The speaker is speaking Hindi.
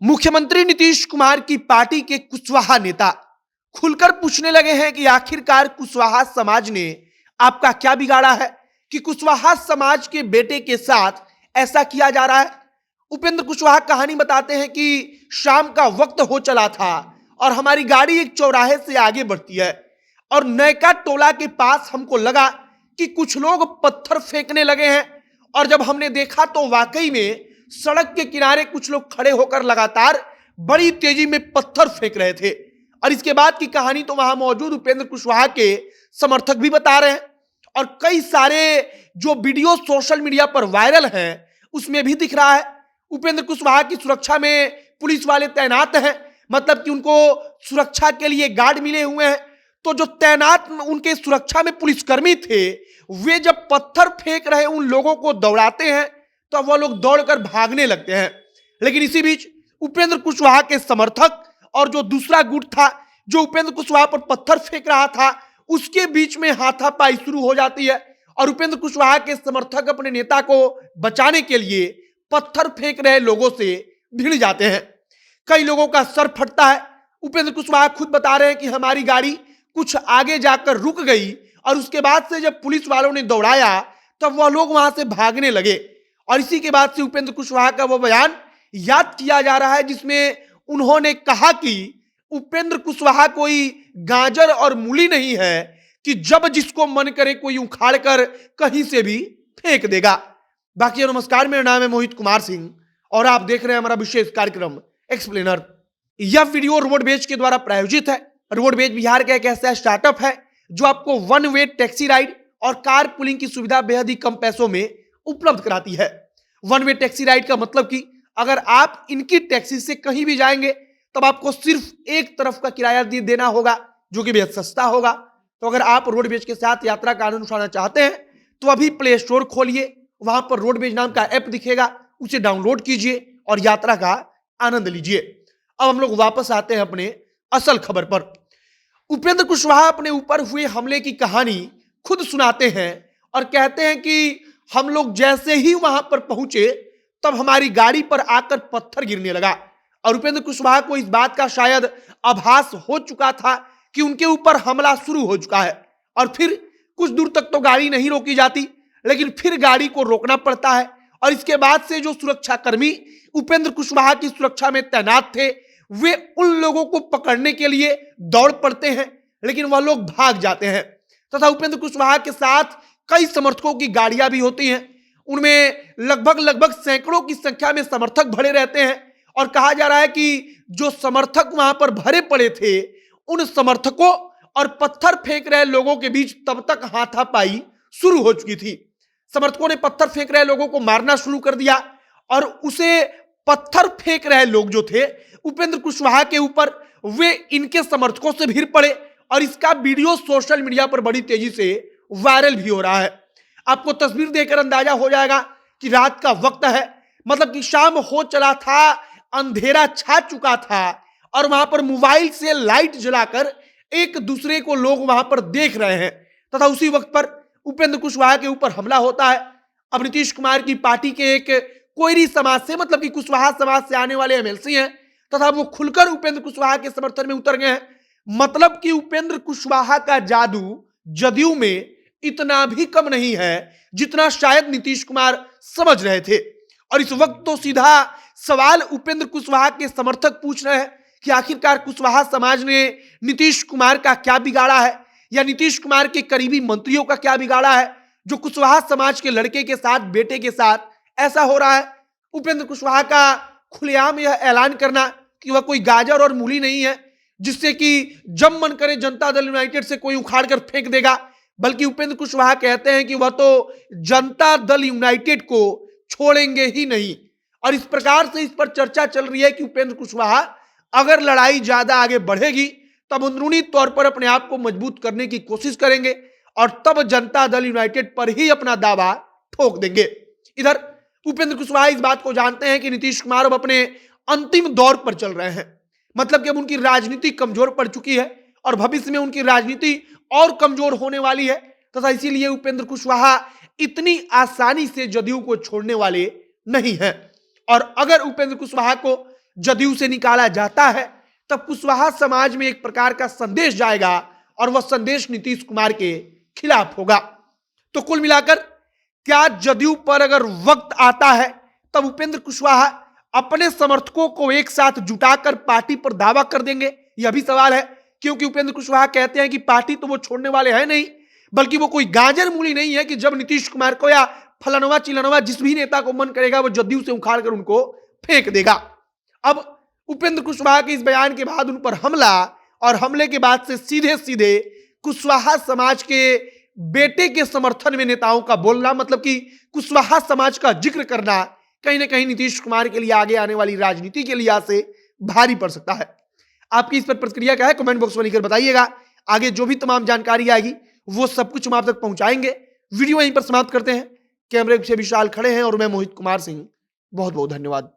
मुख्यमंत्री नीतीश कुमार की पार्टी के कुशवाहा नेता खुलकर पूछने लगे हैं कि आखिरकार कुशवाहा समाज ने आपका क्या बिगाड़ा है कि कुशवाहा समाज के बेटे के साथ ऐसा किया जा रहा है। उपेंद्र कुशवाहा कहानी बताते हैं कि शाम का वक्त हो चला था और हमारी गाड़ी एक चौराहे से आगे बढ़ती है और नयका टोला के पास हमको लगा कि कुछ लोग पत्थर फेंकने लगे हैं और जब हमने देखा तो वाकई में सड़क के किनारे कुछ लोग खड़े होकर लगातार बड़ी तेजी में पत्थर फेंक रहे थे। और इसके बाद की कहानी तो वहां मौजूद उपेंद्र कुशवाहा के समर्थक भी बता रहे हैं और कई सारे जो वीडियो सोशल मीडिया पर वायरल हैं उसमें भी दिख रहा है उपेंद्र कुशवाहा की सुरक्षा में पुलिस वाले तैनात हैं, मतलब कि उनको सुरक्षा के लिए गार्ड मिले हुए हैं। तो जो तैनात उनके सुरक्षा में पुलिसकर्मी थे वे जब पत्थर फेंक रहे उन लोगों को दौड़ाते हैं तो वह लोग दौड़कर भागने लगते हैं। लेकिन इसी बीच उपेंद्र कुशवाहा के समर्थक और जो दूसरा गुट था जो उपेंद्र कुशवाहा पर पत्थर फेंक रहा था उसके बीच में हाथापाई शुरू हो जाती है और उपेंद्र कुशवाहा के समर्थक अपने नेता को बचाने के लिए पत्थर फेंक रहे लोगों से भिड़ जाते हैं। कई लोगों का सर फटता है। उपेंद्र कुशवाहा खुद बता रहे हैं कि हमारी गाड़ी कुछ आगे जाकर रुक गई और उसके बाद से जब पुलिस वालों ने दौड़ाया तब वह लोग वहां से भागने लगे। और इसी के बाद से उपेंद्र कुशवाहा का वो बयान याद किया जा रहा है जिसमें उन्होंने कहा कि उपेंद्र कुशवाहा कोई गाजर और मूली नहीं है कि जब जिसको मन करे कोई उखाड़ कर कहीं से भी फेंक देगा। बाकी नमस्कार, मेरा नाम है मोहित कुमार सिंह और आप देख रहे हैं हमारा विशेष कार्यक्रम एक्सप्लेनर। यह वीडियो रोडवेज के द्वारा प्रायोजित है। रोडवेज बिहार का एक ऐसा स्टार्टअप है जो आपको वन वे टैक्सी राइड और कार पुलिंग की सुविधा बेहद ही कम पैसों में उपलब्ध कराती है। वन वे टैक्सी राइड का मतलब कि अगर आप इनकी टैक्सी से कहीं भी जाएंगे तब आपको सिर्फ एक तरफ का किराया देना होगा जो कि बेहद सस्ता होगा। तो अगर आप रोडवेज के साथ यात्रा का आनंद उठाना चाहते हैं तो अभी प्ले स्टोर खोलिए, वहां पर रोडवेज नाम का ऐप दिखेगा, उसे डाउनलोड कीजिए और यात्रा का आनंद लीजिए। अब हम लोग वापस आते हैं अपने असल खबर पर। उपेंद्र कुशवाहा अपने ऊपर हुए हमले की कहानी खुद सुनाते हैं और कहते हैं कि हम लोग जैसे ही वहां पर पहुंचे तब हमारी गाड़ी पर आकर पत्थर गिरने लगा और उपेंद्र कुशवाहा को इस बात का शायद आभास हो चुका था कि उनके ऊपर हमला शुरू हो चुका है। और फिर कुछ दूर तक तो गाड़ी नहीं रोकी जाती लेकिन फिर गाड़ी को रोकना पड़ता है और इसके बाद से जो सुरक्षाकर्मी उपेंद्र कुशवाहा की सुरक्षा में तैनात थे वे उन लोगों को पकड़ने के लिए दौड़ पड़ते हैं लेकिन वह लोग भाग जाते हैं। तथा उपेंद्र कुशवाहा के साथ कई समर्थकों की गाड़ियां भी होती हैं, उनमें लगभग सैकड़ों की संख्या में समर्थक भरे रहते हैं और कहा जा रहा है कि जो समर्थक वहां पर भरे पड़े थे उन समर्थकों और पत्थर फेंक रहे लोगों के बीच तब तक हाथापाई शुरू हो चुकी थी। समर्थकों ने पत्थर फेंक रहे लोगों को मारना शुरू कर दिया और उसे पत्थर फेंक रहे लोग जो थे उपेंद्र कुशवाहा के ऊपर वे इनके समर्थकों से भिड़ पड़े और इसका वीडियो सोशल मीडिया पर बड़ी तेजी से वायरल भी हो रहा है। आपको तस्वीर देखकर अंदाजा हो जाएगा कि रात का वक्त है, मतलब कि शाम हो चला था, अंधेरा छा चुका था और वहां पर मोबाइल से लाइट जलाकर एक दूसरे को लोग वहां पर देख रहे हैं। तथा उसी वक्त पर उपेंद्र कुशवाहा के ऊपर हमला होता है। अब नीतीश कुमार की पार्टी के एक कोयरी समाज से, मतलब कि कुशवाहा समाज से आने वाले एमएलसी हैं तथा वो खुलकर उपेंद्र कुशवाहा के समर्थन में उतर गए हैं। मतलब कि उपेंद्र कुशवाहा का जादू जदयू में इतना भी कम नहीं है जितना शायद नीतीश कुमार समझ रहे थे। और इस वक्त तो सीधा सवाल उपेंद्र कुशवाहा के समर्थक पूछ रहे हैं कि आखिरकार कुशवाहा समाज ने नीतीश कुमार का क्या बिगाड़ा है या नीतीश कुमार के करीबी मंत्रियों का क्या बिगाड़ा है जो कुशवाहा समाज के लड़के के साथ, बेटे के साथ ऐसा हो रहा है। उपेंद्र कुशवाहा का खुलेआम यह ऐलान करना कि वह कोई गाजर और मूली नहीं है जिससे कि जब मन करे जनता दल यूनाइटेड से कोई उखाड़ कर फेंक देगा, बल्कि उपेंद्र कुशवाहा कहते हैं कि वह तो जनता दल यूनाइटेड को छोड़ेंगे ही नहीं। और इस प्रकार से इस पर चर्चा चल रही है कि उपेंद्र कुशवाहा अगर लड़ाई ज्यादा आगे बढ़ेगी तब अंदरूनी तौर पर अपने आप को मजबूत करने की कोशिश करेंगे और तब जनता दल यूनाइटेड पर ही अपना दावा ठोक देंगे। इधर उपेंद्र कुशवाहा इस बात को जानते हैं कि नीतीश कुमार अब अपने अंतिम दौर पर चल रहे हैं, मतलब कि अब उनकी राजनीति कमजोर पड़ चुकी है और भविष्य में उनकी राजनीति और कमजोर होने वाली है। तथा इसीलिए उपेंद्र कुशवाहा इतनी आसानी से जदयू को छोड़ने वाले नहीं हैं। और अगर उपेंद्र कुशवाहा को जदयू से निकाला जाता है, तब कुशवाहा समाज में एक प्रकार का संदेश जाएगा और वह संदेश नीतीश कुमार के खिलाफ होगा। तो कुल मिलाकर क्या जदयू पर अगर वक्त आता है तब उपेंद्र कुशवाहा अपने समर्थकों को एक साथ जुटाकर पार्टी पर दावा कर देंगे? यह भी सवाल है, क्योंकि उपेंद्र कुशवाहा कहते हैं कि पार्टी तो वो छोड़ने वाले हैं नहीं, बल्कि वो कोई गाजर मूली नहीं है कि जब नीतीश कुमार को या फलानवा चिलानवा जिस भी नेता को मन करेगा वो जदयू से उखाड़ कर उनको फेंक देगा। अब उपेंद्र कुशवाहा के इस बयान के बाद उन पर हमला, और हमले के बाद से सीधे सीधे कुशवाहा समाज के बेटे के समर्थन में नेताओं का बोलना, मतलब कि कुशवाहा समाज का जिक्र करना, कहीं ना कहीं नीतीश कुमार के लिए आगे आने वाली राजनीति के लिहाज से भारी पड़ सकता है। आपकी इस पर प्रतिक्रिया क्या है, कमेंट बॉक्स में लिखकर बताइएगा। आगे जो भी तमाम जानकारी आएगी वो सब कुछ हम आप तक पहुंचाएंगे। वीडियो यहीं पर समाप्त करते हैं। कैमरे से विशाल खड़े हैं और मैं मोहित कुमार सिंह। बहुत बहुत धन्यवाद।